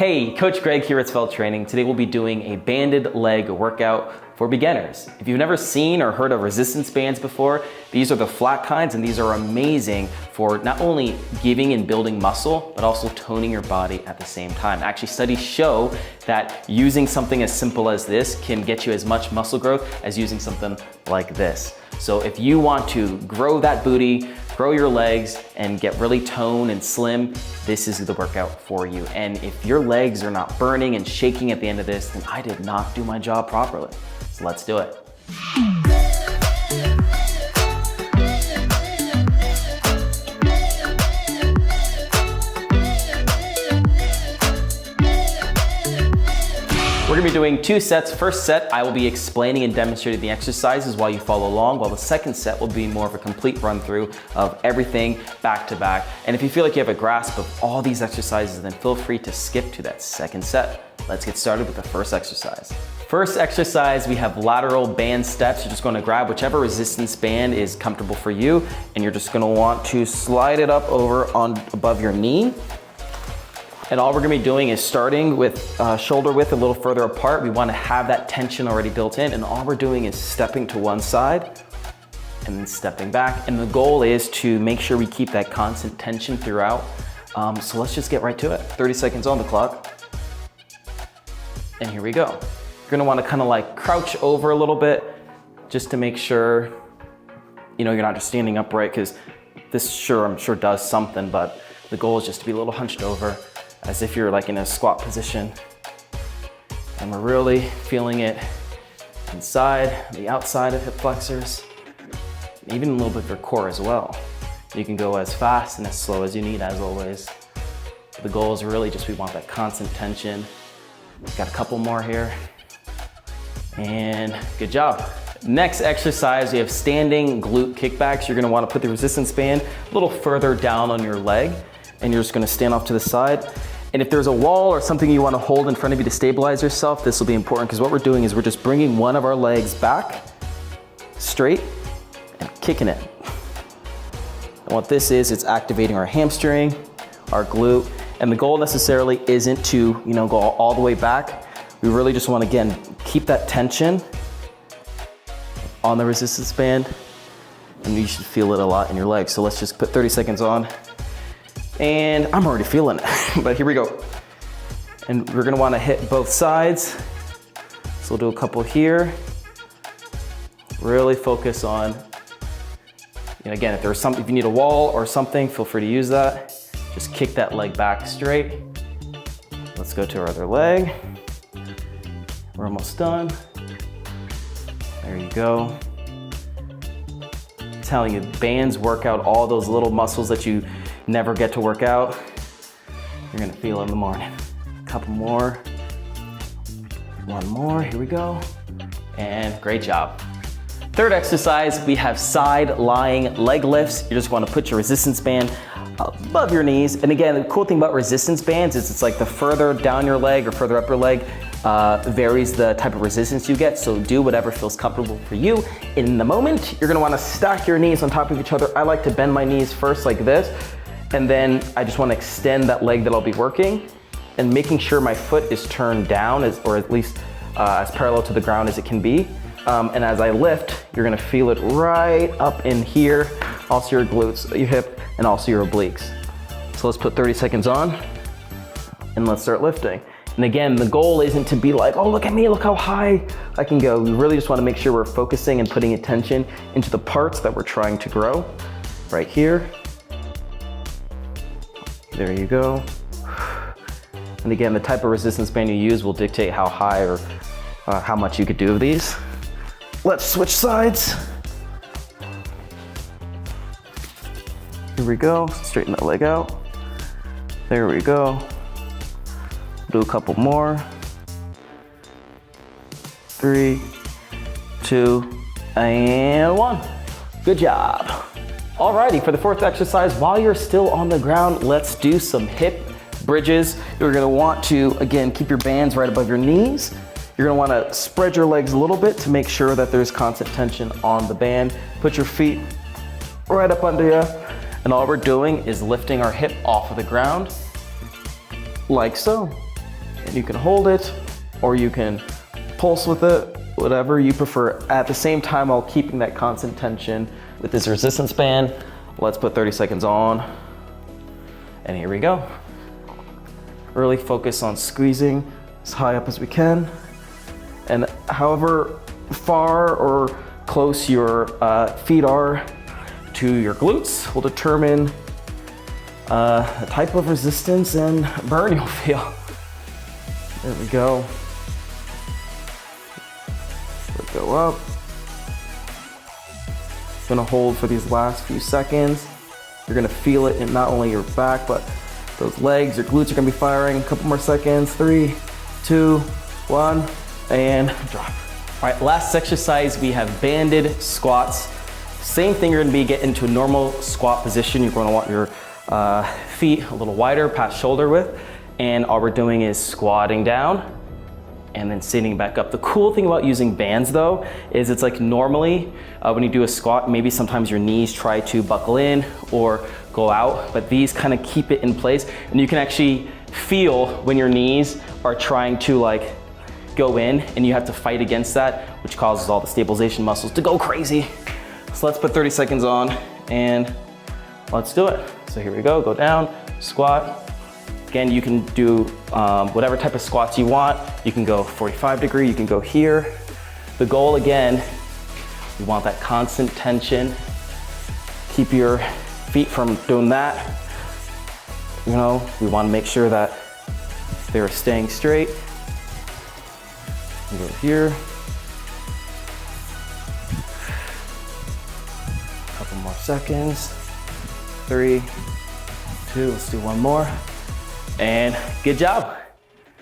Hey, Coach Greg here at Svelte Training. Today we'll be doing a banded leg workout for beginners. If you've never seen or heard of resistance bands before, these are the flat kinds and these are amazing for not only giving and building muscle, but also toning your body at the same time. Actually, studies show that using something as simple as this can get you as much muscle growth as using something like this. So if you want to grow that booty, grow your legs, and get really toned and slim, this is the workout for you. And if your legs are not burning and shaking at the end of this, then I did not do my job properly. So let's do it. We're gonna be doing 2 sets. First set, I will be explaining and demonstrating the exercises while you follow along, while the second set will be more of a complete run through of everything back to back. And if you feel like you have a grasp of all these exercises, then feel free to skip to that second set. Let's get started with the first exercise. First exercise, we have lateral band steps. You're just gonna grab whichever resistance band is comfortable for you, and you're just gonna want to slide it up over on above your knee. And all we're gonna be doing is starting with shoulder width a little further apart. We wanna have that tension already built in, and all we're doing is stepping to one side and then stepping back. And the goal is to make sure we keep that constant tension throughout. So let's just get right to it. 30 seconds on the clock. And here we go. You're gonna wanna kinda like crouch over a little bit just to make sure, you're not just standing upright, because this I'm sure does something, but the goal is just to be a little hunched over, as if you're like in a squat position. And we're really feeling it inside, the outside of hip flexors, even a little bit of your core as well. You can go as fast and as slow as you need, as always. The goal is really just, we want that constant tension. Got a couple more here. And good job. Next exercise, we have standing glute kickbacks. You're gonna wanna put the resistance band a little further down on your leg, and you're just gonna stand off to the side. And if there's a wall or something you wanna hold in front of you to stabilize yourself, this will be important, because what we're doing is we're just bringing one of our legs back, straight, and kicking it. And what this is, it's activating our hamstring, our glute, and the goal necessarily isn't to go all the way back. We really just wanna, again, keep that tension on the resistance band, and you should feel it a lot in your legs. So let's just put 30 seconds on. And I'm already feeling it, but here we go. And we're gonna wanna hit both sides. So we'll do a couple here. Really focus on, again, if you need a wall or something, feel free to use that. Just kick that leg back straight. Let's go to our other leg. We're almost done. There you go. I'm telling you, bands work out all those little muscles that you never get to work out. You're gonna feel it in the morning. A couple more. One more, here we go. And great job. Third exercise, we have side lying leg lifts. You just wanna put your resistance band above your knees. And again, the cool thing about resistance bands is it's like the further down your leg or further up your leg varies the type of resistance you get. So do whatever feels comfortable for you. In the moment, you're gonna wanna stack your knees on top of each other. I like to bend my knees first like this. And then I just wanna extend that leg that I'll be working, and making sure my foot is turned down, or at least as parallel to the ground as it can be. And as I lift, you're gonna feel it right up in here, also your glutes, your hip, and also your obliques. So let's put 30 seconds on, and let's start lifting. And again, the goal isn't to be like, oh, look at me, look how high I can go. We really just wanna make sure we're focusing and putting attention into the parts that we're trying to grow. Right here. There you go. And again, the type of resistance band you use will dictate how high or how much you could do of these. Let's switch sides. Here we go, straighten that leg out. There we go. Do a couple more. 3, 2, and 1. Good job. Alrighty, for the fourth exercise, while you're still on the ground, let's do some hip bridges. You're gonna want to, again, keep your bands right above your knees. You're gonna wanna spread your legs a little bit to make sure that there's constant tension on the band. Put your feet right up under you. And all we're doing is lifting our hip off of the ground, like so. And you can hold it, or you can pulse with it, whatever you prefer. At the same time, while keeping that constant tension with this resistance band. Let's put 30 seconds on. And here we go. Really focus on squeezing as high up as we can. And however far or close your feet are to your glutes will determine the type of resistance and burn you'll feel. There we go. Let's go up. Gonna hold for these last few seconds. You're gonna feel it in not only your back, but those legs, your glutes are gonna be firing. A couple more seconds. 3, 2, 1, and drop. All right, last exercise, we have banded squats. Same thing, you're gonna be getting into a normal squat position. You're gonna want your feet a little wider, past shoulder width. And all we're doing is squatting down and then sitting back up. The cool thing about using bands though, is it's like normally when you do a squat, maybe sometimes your knees try to buckle in or go out, but these kind of keep it in place. And you can actually feel when your knees are trying to like go in and you have to fight against that, which causes all the stabilization muscles to go crazy. So let's put 30 seconds on and let's do it. So here we go down, squat. Again, you can do whatever type of squats you want. You can go 45 degree, you can go here. The goal again, you want that constant tension. Keep your feet from doing that. You know, we want to make sure that they're staying straight. Go here. Couple more seconds. 3, 2, let's do one more. And good job.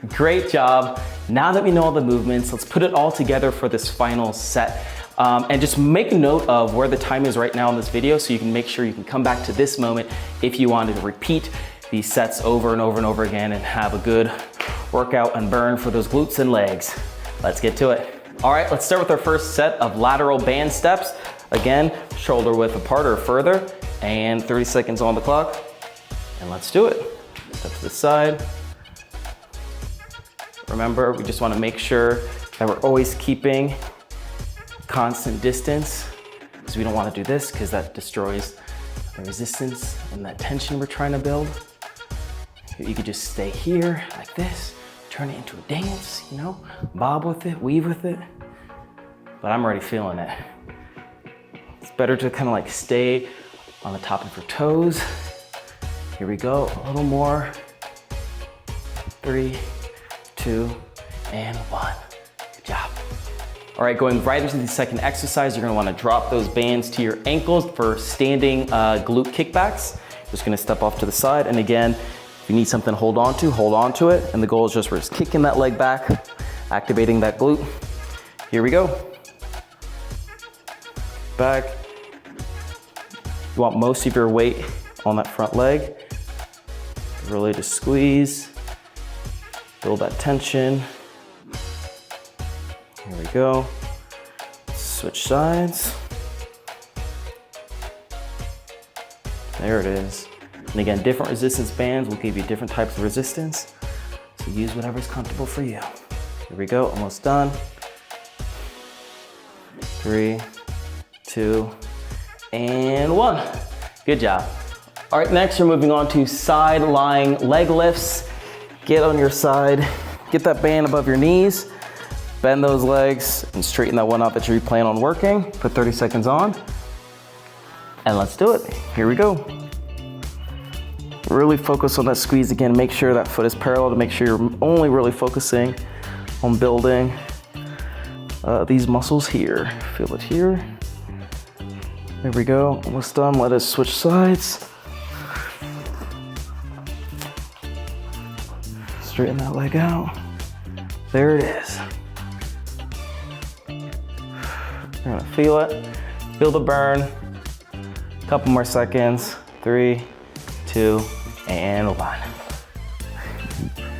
Great job. Now that we know all the movements, let's put it all together for this final set. And just make a note of where the time is right now in this video so you can make sure you can come back to this moment if you wanted to repeat these sets over and over and over again and have a good workout and burn for those glutes and legs. Let's get to it. All right, let's start with our first set of lateral band steps. Again, shoulder width apart or further, and 30 seconds on the clock. And let's do it. Step to the side. Remember, we just want to make sure that we're always keeping constant distance, because we don't want to do this because that destroys the resistance and that tension we're trying to build. You could just stay here like this, turn it into a dance, you know, bob with it, weave with it. But I'm already feeling it. It's better to kind of like stay on the top of your toes. Here we go, a little more. 3, 2, and 1. Good job. All right, going right into the second exercise, you're gonna wanna drop those bands to your ankles for standing glute kickbacks. Just gonna step off to the side, and again, if you need something to hold on to it, and the goal is just we're just kicking that leg back, activating that glute. Here we go. Back. You want most of your weight on that front leg. Really just squeeze, build that tension. Here we go. Switch sides. There it is. And again, different resistance bands will give you different types of resistance. So use whatever's comfortable for you. Here we go, almost done. 3, 2, and 1. Good job. All right, next we're moving on to side lying leg lifts. Get on your side, get that band above your knees, bend those legs and straighten that one out that you plan on working. Put 30 seconds on, and let's do it. Here we go. Really focus on that squeeze again. Make sure that foot is parallel to make sure you're only really focusing on building these muscles here. Feel it here. There we go, almost done. Let us switch sides. Straighten that leg out. There it is. You're gonna feel it. Feel the burn. Couple more seconds. 3, 2, and 1.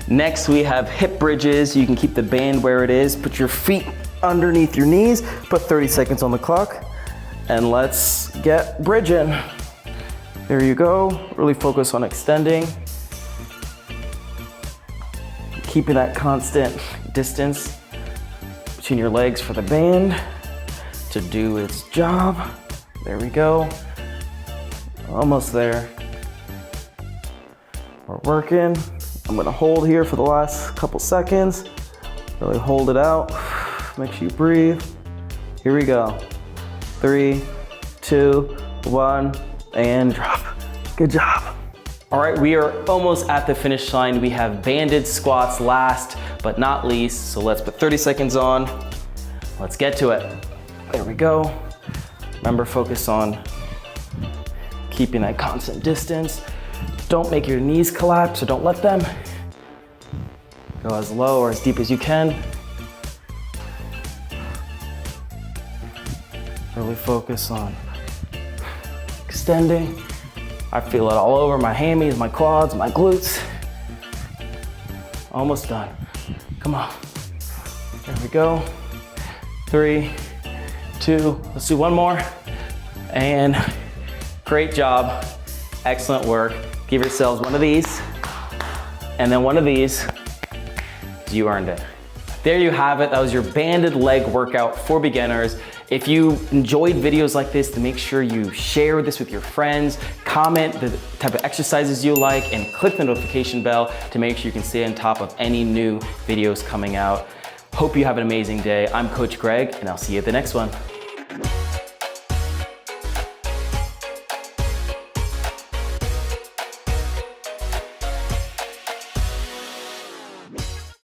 Next, we have hip bridges. You can keep the band where it is. Put your feet underneath your knees. Put 30 seconds on the clock. And let's get bridging. There you go. Really focus on extending. keeping that constant distance between your legs for the band to do its job. There we go. Almost there. We're working. I'm gonna hold here for the last couple seconds. Really hold it out. Make sure you breathe. Here we go. 3, 2, 1, and drop. Good job. All right, we are almost at the finish line. We have banded squats last but not least. So let's put 30 seconds on. Let's get to it. There we go. Remember, focus on keeping that constant distance. Don't make your knees collapse, or don't let them. Go as low or as deep as you can. Really focus on extending. I feel it all over my hammies, my quads, my glutes. Almost done. Come on. There we go. 3, 2, let's do one more. And great job. Excellent work. Give yourselves one of these and then one of these. You earned it. There you have it. That was your banded leg workout for beginners. If you enjoyed videos like this, then make sure you share this with your friends, comment the type of exercises you like, and click the notification bell to make sure you can stay on top of any new videos coming out. Hope you have an amazing day. I'm Coach Greg, and I'll see you at the next one.